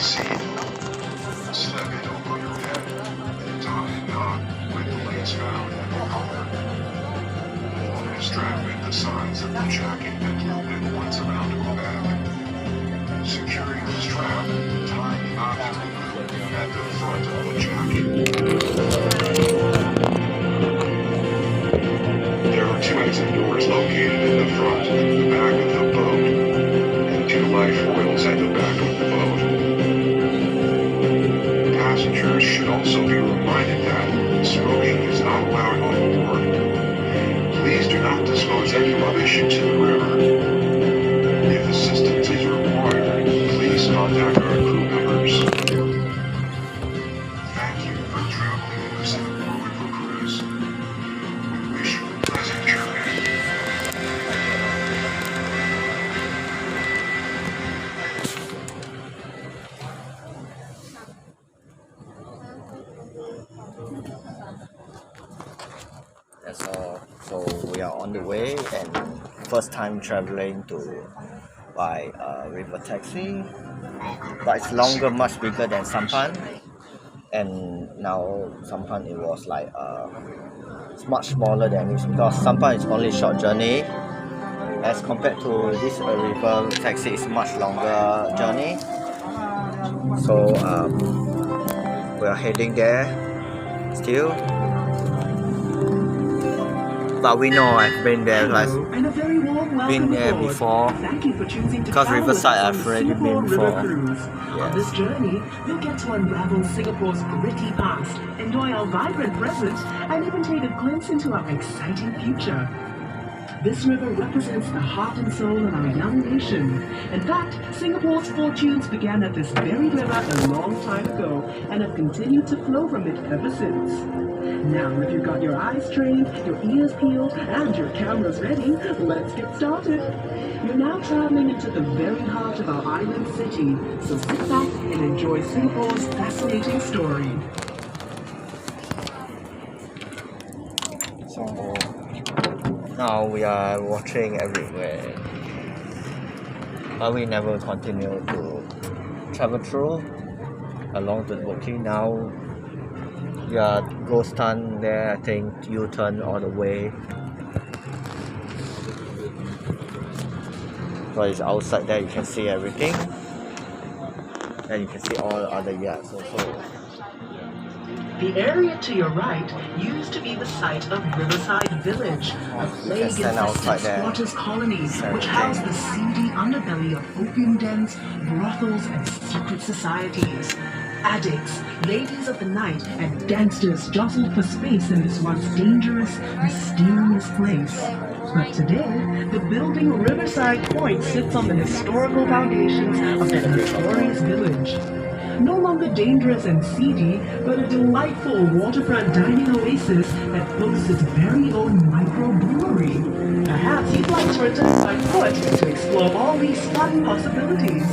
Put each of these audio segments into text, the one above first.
seat, slip it over your head, and tie a knot with the lace found at the collar. Pull the strap with the sides of the jacket and loop it once around your back. Securing the strap, tie the knot to the loop at the front of the jacket. There are 2 exit doors located in the front and the back of the boat, and 2 life buoys at the back of the boat. Passengers should also be reminded that smoking is not allowed on board. Please do not dispose any rubbish into the river. If assistance is required, please contact our crew members. Thank you for traveling in the Singapore River Cruise. We wish you a pleasant journey. That's all. So we are on the way, and first time traveling by river taxi, but it's longer, much bigger than Sampan. And now Sampan, it was like it's much smaller than this, because Sampan is only short journey as compared to this river taxi. Is much longer journey. So we are heading there still. But we know I've been there, like been there before, because Riverside I've already been before. On this journey, you'll get to unravel Singapore's gritty past, enjoy our vibrant present, and even take a glimpse into our exciting future. This river represents the heart and soul of our young nation. In fact, Singapore's fortunes began at this very river a long time ago and have continued to flow from it ever since. Now, if you've got your eyes trained, your ears peeled, and your cameras ready, let's get started. You're now traveling into the very heart of our island city, so sit back and enjoy Singapore's fascinating story. So now we are watching everywhere, but we never continue to travel through along the booking. Now we are ghost town there. I think U-turn all the way. So it's outside there, you can see everything, and you can see all the other yachts also. The area to your right used to be the site of Riverside Village, a plague-infested squatters' colony which housed the seedy underbelly of opium dens, brothels, and secret societies. Addicts, ladies of the night, and gangsters jostled for space in this once dangerous, mysterious place. But today, the building Riverside Point sits on the historical foundations of that notorious village. No longer dangerous and seedy, but a delightful waterfront dining oasis that boasts its very own microbrewery. Perhaps you'd like to return by foot to explore all these fun possibilities.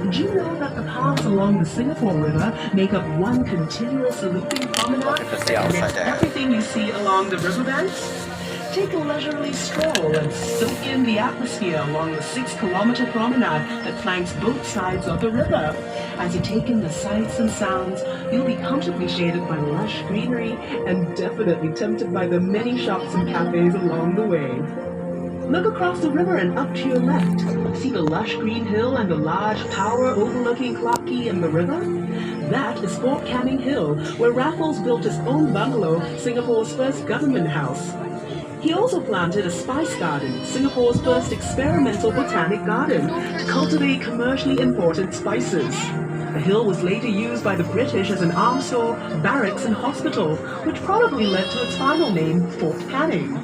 Did you know that the paths along the Singapore River make up one continuous looping promenade that connects everything you see along the riverbanks? Take a leisurely stroll and soak in the atmosphere along the 6-kilometer promenade that flanks both sides of the river. As you take in the sights and sounds, you'll be comfortably shaded by lush greenery and definitely tempted by the many shops and cafes along the way. Look across the river and up to your left. See the lush green hill and the large tower overlooking Clarke Quay and the river? That is Fort Canning Hill, where Raffles built his own bungalow, Singapore's first government house. He also planted a spice garden, Singapore's first experimental botanic garden, to cultivate commercially important spices. The hill was later used by the British as an arms store, barracks, and hospital, which probably led to its final name, Fort Canning.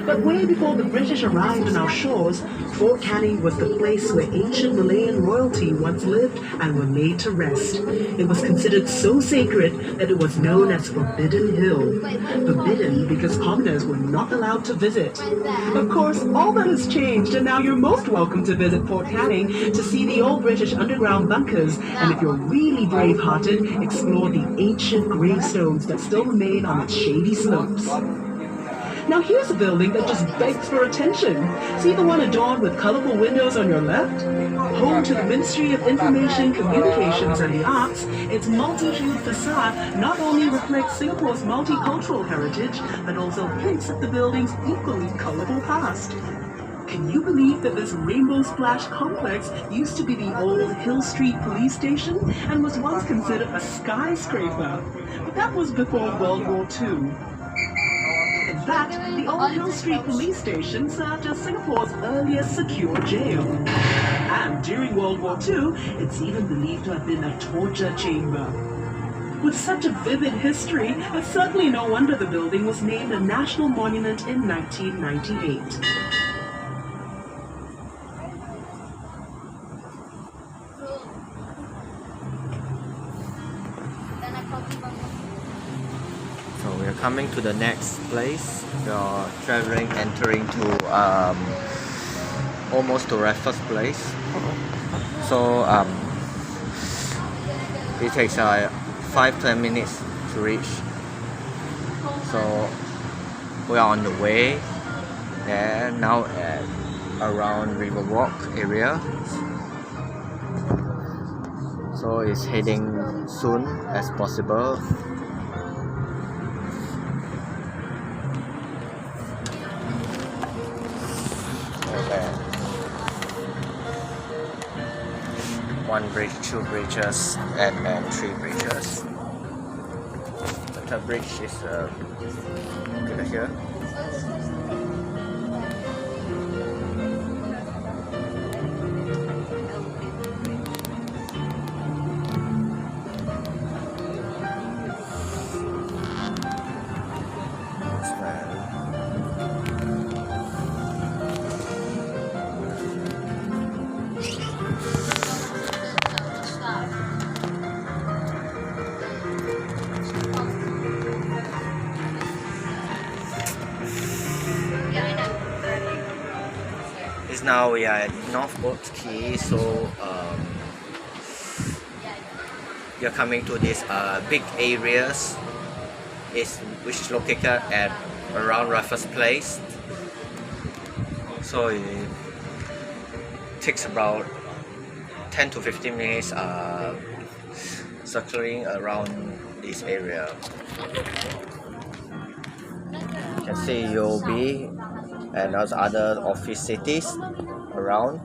But way before the British arrived on our shores, Fort Canning was the place where ancient Malayan royalty once lived and were laid to rest. It was considered so sacred that it was known as Forbidden Hill. Forbidden because commoners were not allowed to visit. Of course, all that has changed, and now you're most welcome to visit Fort Canning to see the old British underground bunkers, and if you're really brave-hearted, explore the ancient gravestones that still remain on its shady slopes. Now here's a building that just begs for attention. See the one adorned with colorful windows on your left? Home to the Ministry of Information, Communications and the Arts, its multi-hued facade not only reflects Singapore's multicultural heritage, but also hints at the building's equally colorful past. Can you believe that this rainbow splash complex used to be the old Hill Street police station and was once considered a skyscraper? But that was before World War II. In fact, the old Hill Street police station served as Singapore's earliest secure jail. And during World War II, it's even believed to have been a torture chamber. With such a vivid history, it's certainly no wonder the building was named a national monument in 1998. So we are coming to the next place. We are traveling, entering to almost to Raffles Place. So it takes 5-10 minutes to reach. So we are on the way there now at around Riverwalk area. So it's heading soon as possible. One bridge, 2 bridges, and then 3 bridges. The third bridge is over here. Now we are at North Boat Quay, so we are coming to this big areas which is located at around Raffles Place. So it takes about 10 to 15 minutes circling around this area. You can see UOB and those other office cities around.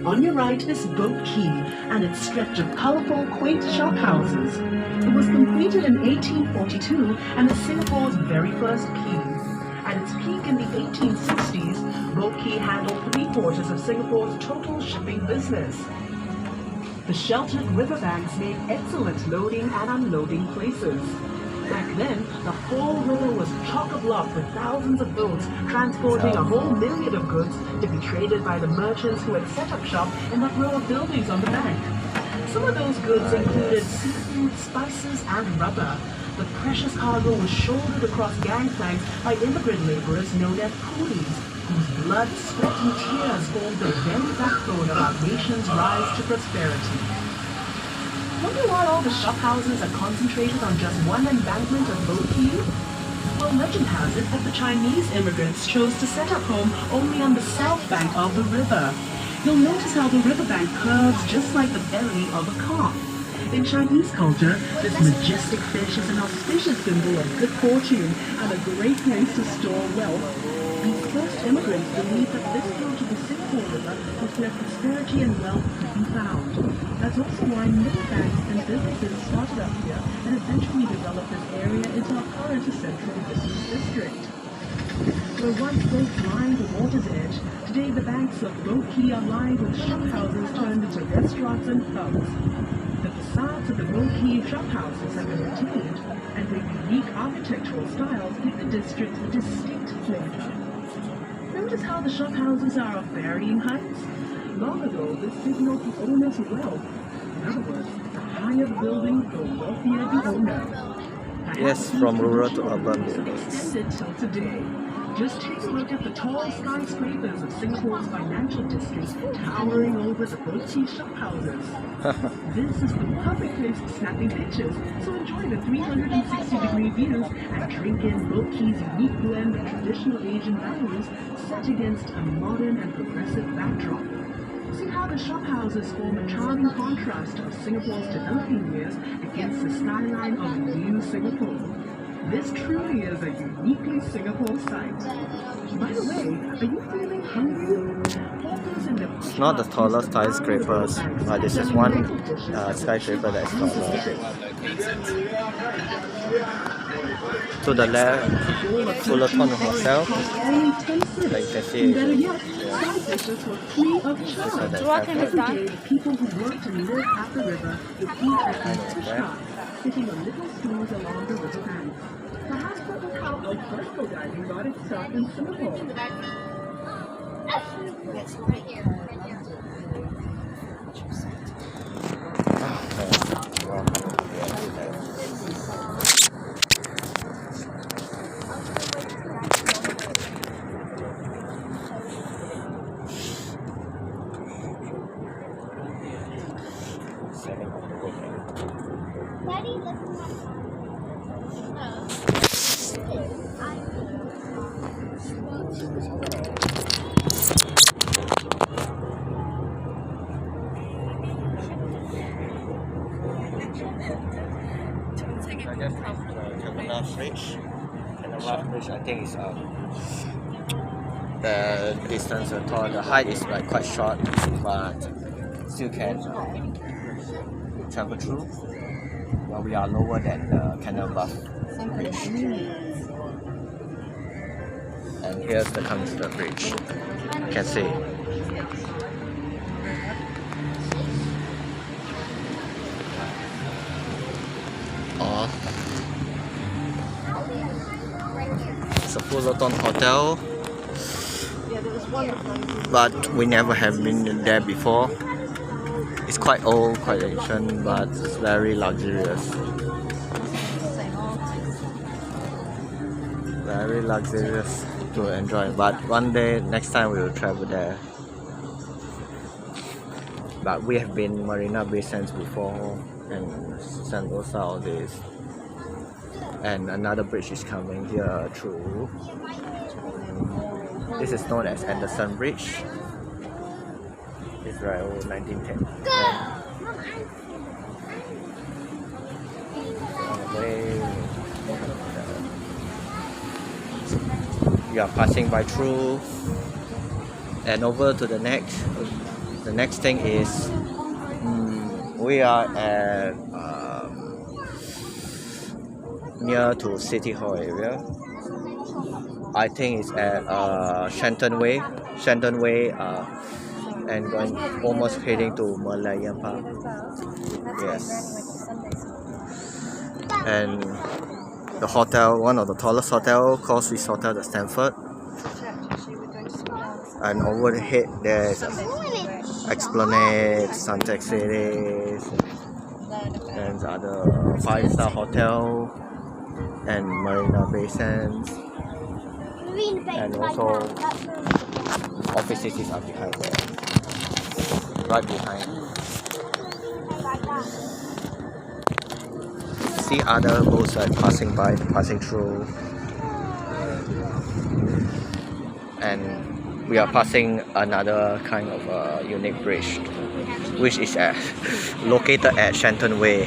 On your right is Boat Quay and its stretch of colorful, quaint shop houses. It was completed in 1842 and is Singapore's very first quay. At its peak in the 1860s, Boat Quay handled 3/4 of Singapore's total shipping business. The sheltered riverbanks made excellent loading and unloading places. Back then, the whole river was chock-a-block with thousands of boats transporting a whole million of goods to be traded by the merchants who had set up shop in that row of buildings on the bank. Some of those goods included seafood, spices, and rubber. The precious cargo was shouldered across gangplanks by immigrant laborers known as coolies, whose blood, sweat, and tears formed the very backbone of our nation's rise to prosperity. Wonder why all the shophouses are concentrated on just one embankment of Boat Quay? Well, legend has it that the Chinese immigrants chose to set up home only on the south bank of the river. You'll notice how the riverbank curves just like the belly of a calf. In Chinese culture, this majestic fish is an auspicious symbol of good fortune and a great place to store wealth. These first immigrants believed that this part of the Singapore River was where prosperity and wealth could be found. That's also why many banks and businesses started up here and eventually developed this area into our current central business district. Where once boats lined the water's edge, today the banks of Boat Quay are lined with shophouses turned into restaurants and pubs. The facades of the Boat Quay shophouses have been retained, and their unique architectural styles give the district a distinct flavor. Notice how the shophouses are of varying heights? Long ago, this signaled the owner's wealth. In other words, the higher the building, the wealthier the owner. Yes, from rural to urban. Extended till today. Just take a look at the tall skyscrapers of Singapore's financial district towering over the boat quay shophouses. This is the perfect place for snapping pictures, so enjoy the 360-degree views and drink in boat quay's unique blend of traditional Asian values set against a modern and progressive backdrop. See how the shophouses form a charming contrast of Singapore's developing years against the skyline of new Singapore. This truly is a uniquely Singapore sight. By the way, are you feeling hungry? It's not the tallest skyscrapers, but this is one skyscraper that's taller. To the left, Fullerton Hotel. Like you can see, The walking is done. People who work to live at the river would eat at these fish shops, sitting on little stools along the river bank. Perhaps that was how alfresco diving got its start in Singapore. Kilometer Bridge, I think is the distance are tall. The height is like quite short, but still can travel through. Well, we are lower than the Canal Bluff Bridge. And here's the Kilometer Bridge. You can see. It's a Fullerton Hotel, but we never have been there before. It's quite old, quite ancient, but it's very luxurious. Very luxurious to enjoy. But one day, next time we will travel there. But we have been Marina Bay Sands before, and Sentosa, all this. And another bridge is coming here through. This is known as Anderson Bridge. It's very old, 1910. We are passing by through, and over to the next. The next thing is we are at near to City Hall area. I think it's at Shenton Way, and going almost heading to Malayan Park. Yes, and the hotel, one of the tallest hotel, calls this hotel the Stanford. And overhead there is Esplanade, Suntec City, and other 5-star hotel, and Marina Bay Sands, and also office cities are behind there, right behind. See other boats are passing through, and we are passing another kind of unique bridge, which is located at Shenton Way.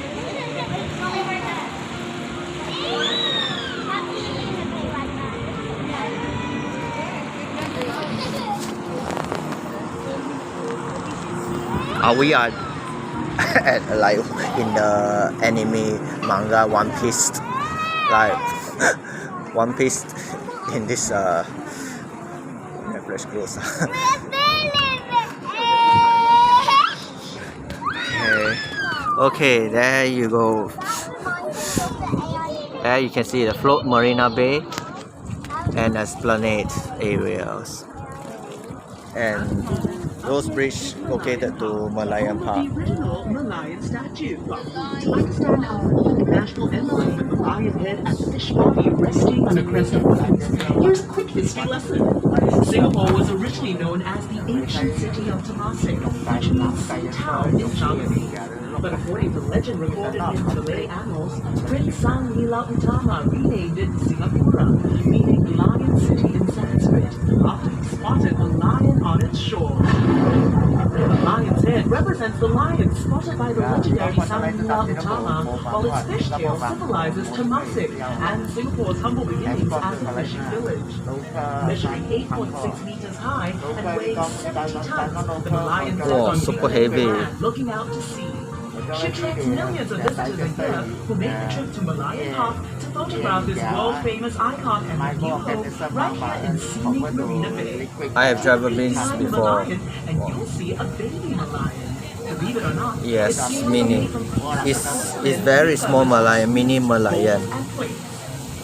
We are at like in the anime manga One Piece, like One Piece in this Netflix close. Okay, there you go. There you can see the float Marina Bay and Esplanade areas, and Those bridges located to Malayan Park. The original Malayan statue. To understand how the national emblem with the lion head and fish body resting on a crest of waves, here's a quick history lesson. Singapore was originally known as the ancient city of Temasek, which means sea town in Javanese. But according to legend recorded in Malay annals, Prince Sang Nila Utama renamed it Singapura, meaning lion city in Sanskrit, after he spotted a lion on its shore. The lion's head represents the lion spotted by the legendary Sang Nila Utama, while its fish tail symbolizes Temasek and Singapore's humble beginnings as a fishing village. Measuring 8.6 meters high and weighing 70 tons, the lion sits on super the heavy. land looking out to sea. She attracts millions of visitors a year who make the trip to Malayan Park to photograph this world-famous icon and new hope right here in scenic Marina Bay. I have never been Inside the before. Malayan, and you'll see a baby Malayan. Believe it or not, Yes, it's sealed mini. away from peanuts, It's very small Malayan, mini Malayan. and plates.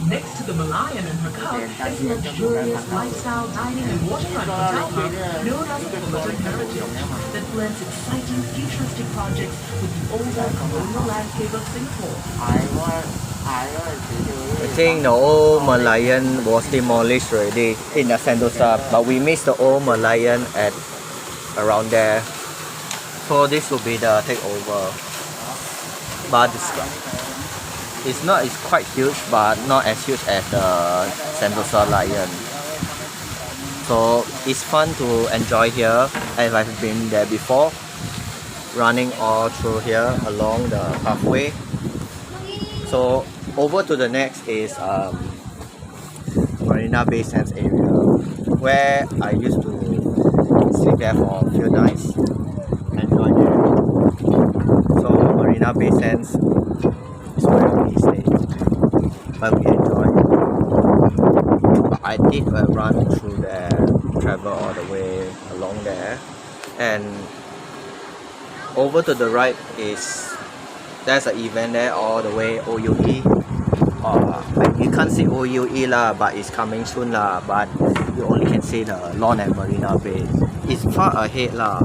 Next to the Malayan and her cub is the luxurious lifestyle dining and waterfront hotel hub known as the Kilometer Heritage that blends exciting futuristic projects with the older colonial landscape of Singapore. I think the old Malayan was demolished already in the Sentosa, but we missed the old Malayan at around there. So this will be the takeover. But it's quite huge, but not as huge as the Sentosa Lion. So it's fun to enjoy here, as I've been there before, running all through here along the pathway. So over to the next is Marina Bay Sands area, where I used to sleep there for a few nights, enjoy there. So Marina Bay Sands is where we stay, but we enjoy. But I did run through there, travel all the way along there, and over to the right is there's an event there all the way OUE. You can't see OUE lah, but it's coming soon lah. But you only can see the lawn at Marina Bay. It's far ahead lah.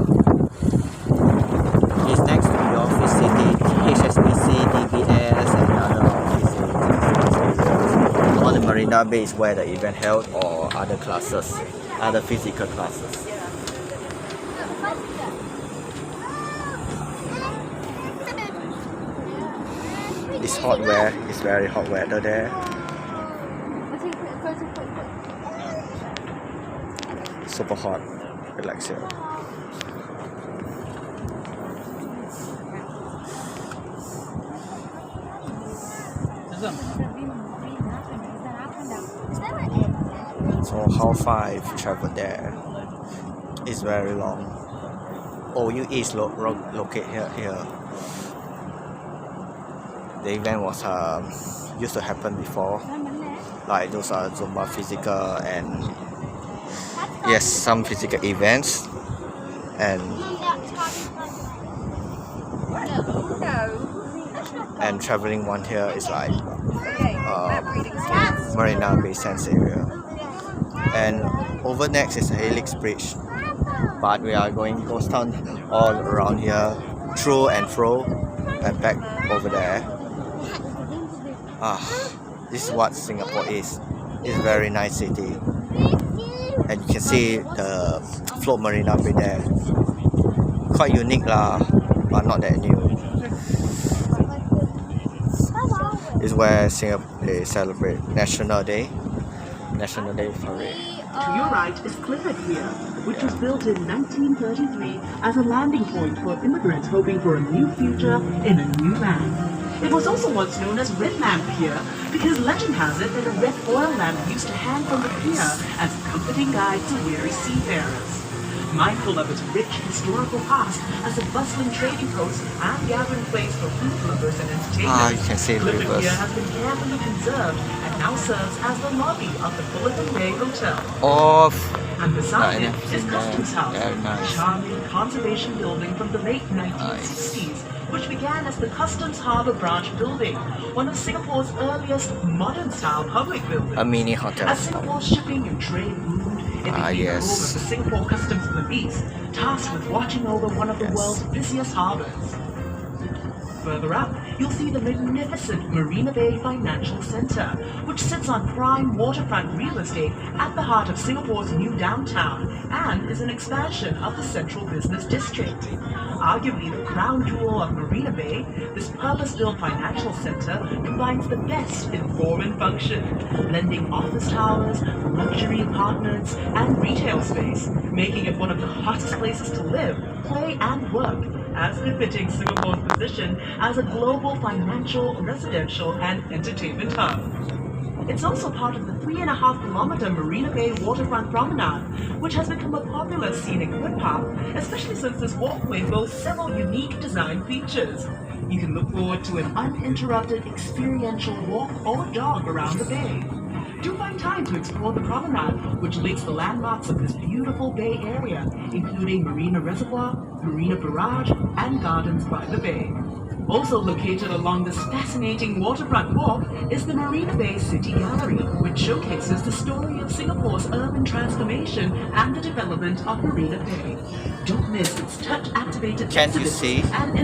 It's next to your office city, HSBC, DBS, and other offices. On the Marina Bay is where the event held, or other classes, other physical classes. It's hot weather. It's very hot weather there. Super hot. Relax here. So how far I've traveled there? It's very long. OUE is located here. The event was used to happen before, like those are Zumba physical and yes, some physical events, and traveling one here is like Marina Bay Sands area, and over next is the Helix Bridge, but we are going ghost town all around here, through and fro and back over there. This is what Singapore is. It's a very nice city, and you can see the float Marina Bay there. Quite unique lah, but not that new. It's where Singapore they celebrate National Day Parade. To your right is Clifford Pier, which was built in 1933 as a landing point for immigrants hoping for a new future in a new land. It was also once known as Red Lamp Pier because legend has it that a red oil lamp used to hang from the pier as a comforting guide to weary seafarers. Mindful of its rich historical past as a bustling trading post and gathering place for food lovers and entertainment, You can see the Clifford rivers. Pier has been carefully conserved and now serves as the lobby of the Fullerton Bay Hotel. And beside it is Customs House, Very nice. a charming conservation building from the late 1960s, which began as the Customs Harbour Branch building, one of Singapore's earliest modern-style public buildings. A mini hotel. As Singapore's shipping and trade boomed, in the yes. control of the Singapore Customs Police, tasked with watching over one of the Yes. world's busiest harbors. Further up, you'll see the magnificent Marina Bay Financial Centre, which sits on prime waterfront real estate at the heart of Singapore's new downtown and is an expansion of the central business district. Arguably the crown jewel of Marina Bay, this purpose-built financial centre combines the best in form and function, blending office towers, luxury apartments, and retail space, making it one of the hottest places to live, play, and work, as befitting Singapore's position as a global financial, residential, and entertainment hub. It's also part of the 3.5-kilometer Marina Bay waterfront promenade, which has become a popular scenic footpath, especially since this walkway boasts several unique design features. You can look forward to an uninterrupted experiential walk or jog around the bay. Do find time to explore the promenade, which links the landmarks of this beautiful bay area, including Marina Reservoir, Marina Barrage, and Gardens by the Bay. Also located along this fascinating waterfront walk is the Marina Bay City Gallery, which showcases the story of Singapore's urban transformation and the development of Marina Bay. Don't miss its touch-activated Can't you exhibits see? and